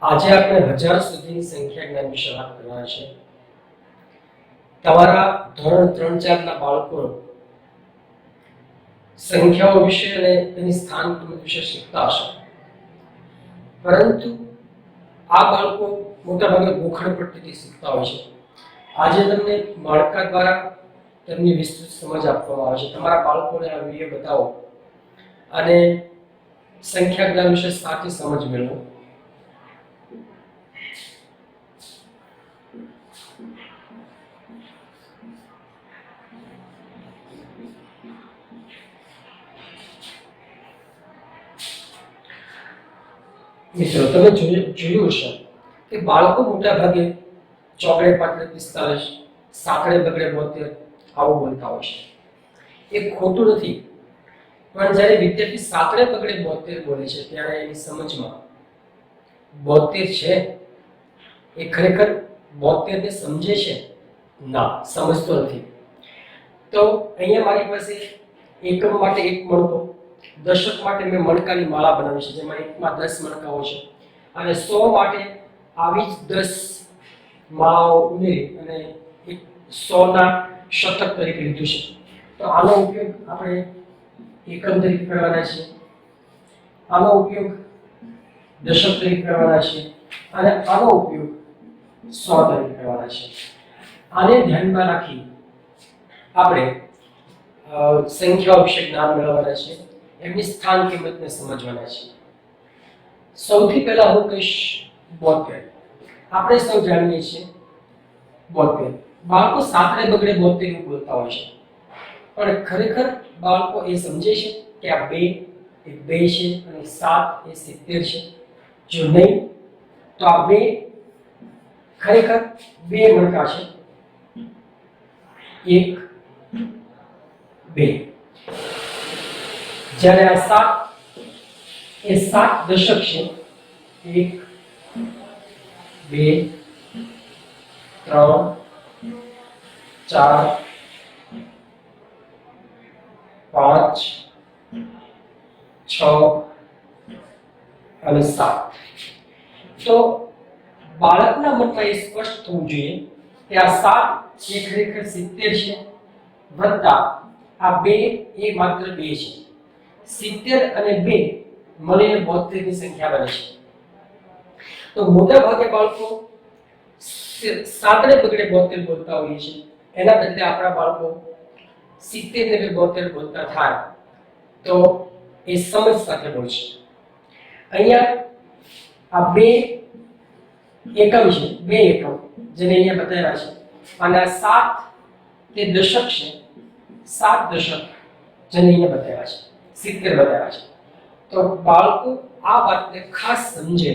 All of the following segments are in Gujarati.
આજે આપણે 1000 સુધીની સંખ્યા જ્ઞાન વિશે વાત કરવાના છે. તમારા ધોરણ 3-4 ના બાળકો સંખ્યાઓ વિશે અને તેની સ્થાન કિંમત વિશે શીખતા હશે, પરંતુ આ બાળકો મોટાભાગે ગોખણ પટ્ટીથી શીખતા હોય છે. આજે તમને માળખા દ્વારા તેમની વિસ્તૃત સમજ આપવામાં આવે છે. તમારા બાળકોને આ વિડીયો બતાવો અને સંખ્યા જ્ઞાન વિશે સાચી સમજ મેળવો. મિત્રો, તમે જોયું હશે કે બાળકો મોટા ભાગે ચોકડે પાટલે 45, સાંકડે બગડે 72 આવું બોલતા હોય છે. એ ખોટું નથી, પણ જ્યારે વિદ્યાર્થી સાંકડે બગડે 72 બોલે છે ત્યારે એની સમજમાં 72 છે એ ખરેખર 72 ને સમજે છે? ના, સમજતો નથી. તો અહીંયા મારી પાસે એકમ માટે એક મણકો, દશક માટે મેં મણકાની માળા બનાવી છે, જેમાં એકમાં 10 મણકાઓ છે, અને 100 માટે આવી જ 10 માળાઓ ઉમેરી અને એક 100 ના શતક તરીકે લીધું છે. તો આનો ઉપયોગ આપણે એકમ તરીકે કરવાના છે, આનો ઉપયોગ દશક તરીકે કરવાના છે, અને આનો ઉપયોગ 100 તરીકે કરવાના છે. આને ધ્યાનમાં રાખી આપણે સંખ્યાઓ વિશે જ્ઞાન મેળવવાના છે, એમની સ્થાન કિંમતને સમજવાના છે. સૌથી પહેલા હું કહીશ 72. આપણે સૌ જાણીએ છીએ 72. બાળકો સાંકડે બગડે 72 એવું બોલતા હોય છે, પણ ખરેખર બાળકો એ સમજે છે કે આ 2 એ 2 છે અને 7 એ 70 છે? જો નહીં તો આ 2 ખરેખર 2 મણકા છે. 1, 2. જ્યારે આ 7 એ 7 દશક છે. 1, 2, 3, 4, 5, 6 અને 7. તો બાળકના મનમાં એ સ્પષ્ટ થવું જોઈએ કે આ 7 એ ખરેખર 70 છે, વત્તા આ 2 એ માત્ર 2 છે. 70 અને 2 મળીને 72 ની સંખ્યા બને છે. તો મોટા ભાગે બાળકો સાંકડે બગડે 72 બોલતા હોય છે, એના બદલે આપણા બાળકો 70 ને 72 બોલતા થાય તો એ સમજ સાથે બોલશે. અહીંયા આ 2 એકમ છે, 2 એકમ જેને અહીંયા બતાવ્યા છે, અને આ 7 તે દશક છે, 7 દશક જેને અહીંયા બતાવ્યા છે, 70 બતાવ્યા છે. તો બાળકો આ વાતને ખાસ સમજે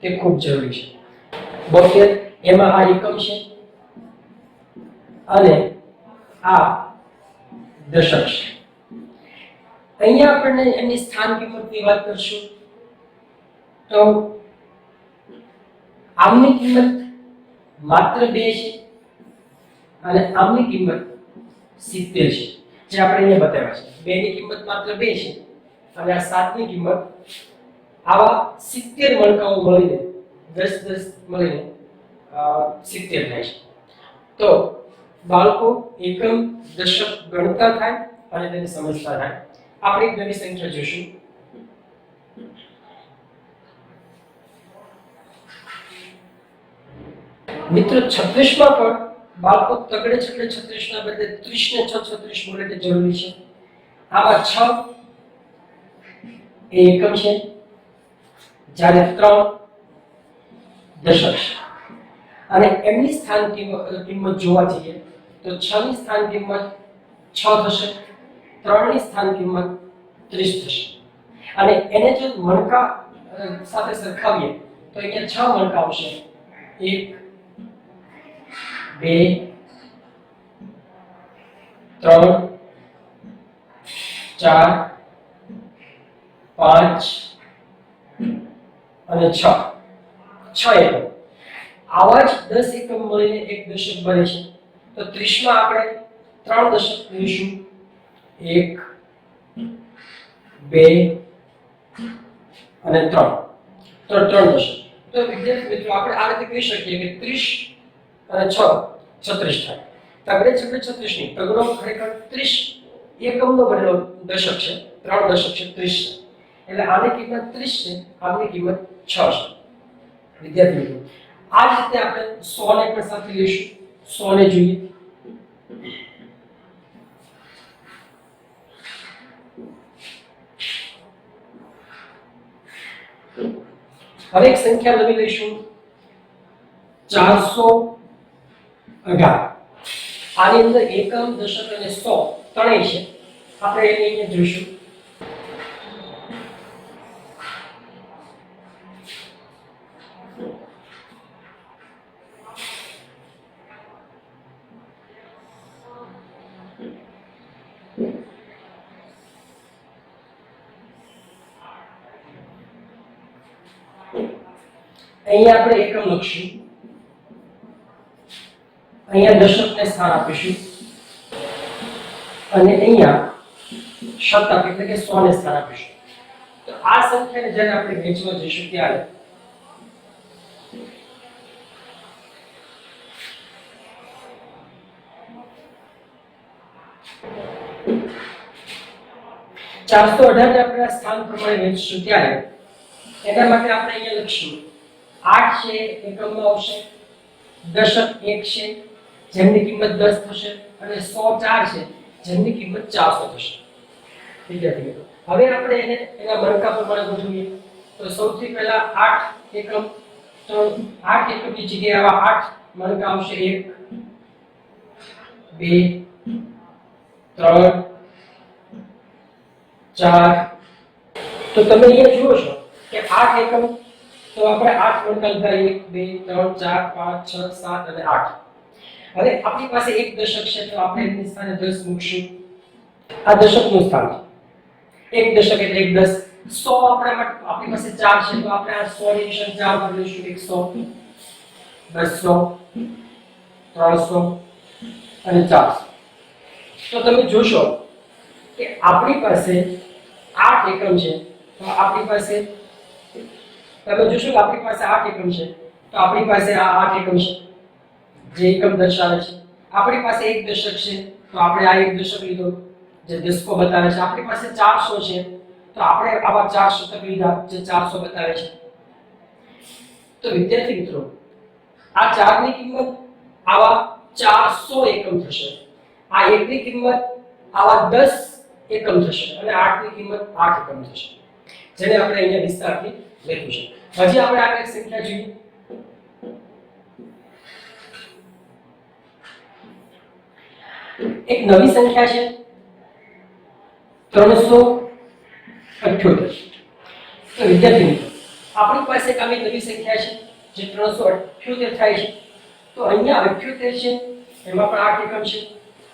તે ખૂબ જરૂરી છે. 72 એમાં આ એકમ છે અને આ દશક છે. અહીંયા આપણે એની સ્થાન કિંમતની વાત કરશું તો આમની કિંમત માત્ર 2 છે અને આમની કિંમત 70 છે, જે આપણે અહીંયા બતાવ્યા છે. 2 ની કિંમત માત્ર 2 છે અને આ 7 ની કિંમત આવા 70 મણકાઓ મળીને 10 મળીને 70 થાય છે. તો બાળકો એકમ દશક ગણતા થાય અને તેને સમજતા થાય. આપણે એક નવી સંખ્યા જોઈશું. મિત્રો, 36 માં પણ બાળકો તગડે છકડે 36 ના બદલે 30 ને 6 36 બોલે તે જરૂરી છે. આમાં 6 એ એકમ છે, જ્યારે 3 દશક છે. અને એમની સ્થાન કિંમત જોવા જઈએ તો 6 ની સ્થાન કિંમત 6 થશે, 3 ની સ્થાન કિંમત 30 થશે. અને એને જો મણકા સાથે સરખાવીએ તો અહીંયા 6 મણકા આવશે. 1, 2, 3, 4, 5 અને 6 એકમ. આવા જ 10 એકમ મળીને એક દશક બને છે. તો 30 માં આપણે 3 દશક લઈશું. 1, 2 અને 3. તો 3 દશક. તો વિદ્યાર્થી મિત્રો આપણે આ રીતે કહી શકીએ કે 30 અને 6 36 થાય. તગડે છગડે 36 ની તગડો ખરેખર 30 એકમનો બનેલો દશક છે, 3 દશક છે 30 એટલે આની કિંમત 30 છે, આની કિંમત 6 છે. વિદ્યાર્થી મિત્રો આ જ રીતે આપણે 100 ને પણ સાથે લઈશું. 100 ને જોઈએ. હવે એક સંખ્યા નવી લઈશું 418. આની અંદર એકમ, દશક અને 100 ત્રણેય છે. આપણે એને અહીંયા જોઈશું. અહીંયા આપણે એકમ લખશું, અહીંયા દશકને સ્થાન આપીશું અને અહીંયા શતક એટલે કે 100 ને સ્થાન આપીશું. તો આ સંખ્યાને જ્યારે આપણે વેચવા જઈશું ત્યારે ચારસો 18 ને આપણે સ્થાન પ્રમાણે વેચીશું ત્યારે એના માટે આપણે અહીંયા લખશું 8 છે એકમમાં આવશે, દશક 1 છે જેમની કિંમત 10 થશે અને 100 4 છે જેમની કિંમત 400 થશે. વિદ્યાર્થી મિત્રો હવે આપણે એને એના મણકા પ્રમાણે ગોઠવીએ. તો સૌથી પહેલા 8 એકમ, તો 8 એકમની જગ્યાએ આવા 8 મણકા આવશે. 1 2 3 4. તો તમે અહીંયા જુઓ છો કે 8 એકમ તો આપણે 8 મણકા લીધા, 1 2 3 4 5 6 7 અને 8. હવે આપણી પાસે એક દશક છે તો આપણે એની સ્થાને 10 મૂકશું. આ દશકનું સ્થાન છે. એક દશક એટલે 1 10. 100 આપણી પાસે 4 છે તો આપણે આ 100 ની નિશાન 4 પર લઈશું. 100 200 300 અને 400. તો તમે જોશો કે આપણી પાસે 8 એકમ છે તો આપણી પાસે 8 એકમ છે તો આપણી પાસે આ 8 એકમ છે જે એકમ દર્શાવે છે. આપણી પાસે એક દશક છે તો આપણે આ એક દશક લીધો જે દશકો બતાવે છે. આપણી પાસે 400 છે તો આપણે આવા 4 શતક લીધા જે 400 બતાવે છે. તો વિદ્યાર્થી મિત્રો આ 4 ની કિંમત આવા 400 એકમ થશે, આ 1 ની કિંમત આવા 10 એકમ થશે અને 8 ની કિંમત 8 એકમ થશે, જેને આપણે અહીંયા વિસ્તારથી લખ્યું છે. હજી આપણે આગળ એક સંખ્યા જોઈએ. એક નવી સંખ્યા છે 378. તો વિદ્યાર્થી મિત્રો આપણી પાસે એક આવી નવી સંખ્યા છે જે 378 થાય છે. તો અહીંયા 78 છે એમાં પણ 8 એકમ છે.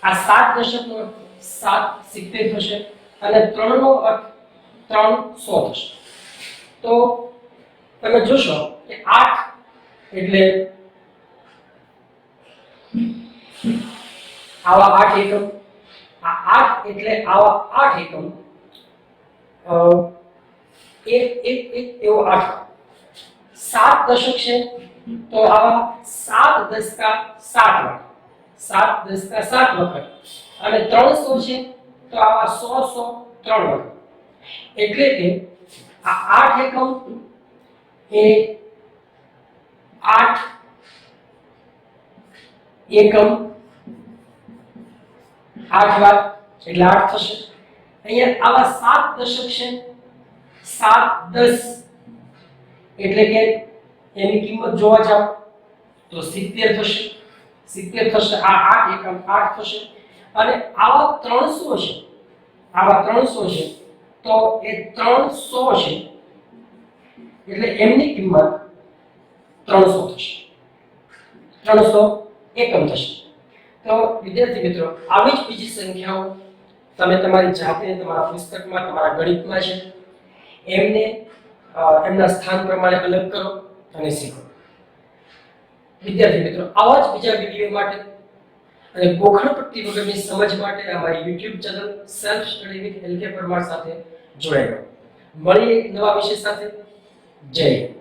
આ 7 દશકનો 7 70 થશે અને 3 નો અર્થ 300 થશે. તો તમે જોશો કે 8 એટલે આવા 8 એકમ, આ 8 એટલે આવા 8 એકમ, એક એવો 8. 7 દશક છે તો આવા 7 દશકા 7 વખત, 7 દશકા 7 વખત અને 300 છે તો આવા 100 3 વખત. એટલે કે આ 8 એકમ એ 8 એકમ 8 વાર એટલે 8 થશે. અહીંયા આવા 7 દશક છે, 7 10 એટલે કે એની કિંમત જોવા જાવ તો 70 થશે, 70 થશે. આ 8 એકમ 8 થશે અને આવા 300 છે, આવા 300 છે તો એ 300 છે એટલે એમની કિંમત 300 થશે, 300 એકમ થશે. તો વિદ્યાર્થી મિત્રો આવી જ બીજી સંખ્યાઓ તમે તમારી જાતે તમારા પુસ્તકમાં, તમારા ગણિતમાં છે એમને એમના સ્થાન પ્રમાણે અલગ કરો અને શીખો. વિદ્યાર્થી મિત્રો આવા જ બીજા વિડીયો માટે અને ગોખણપટ્ટી વગરની સમજ માટે અમારી YouTube channel self study with LK Parmar સાથે જોડાઈ રહો. મળીએ એક નવા વિષય સાથે. જય હિન્દ.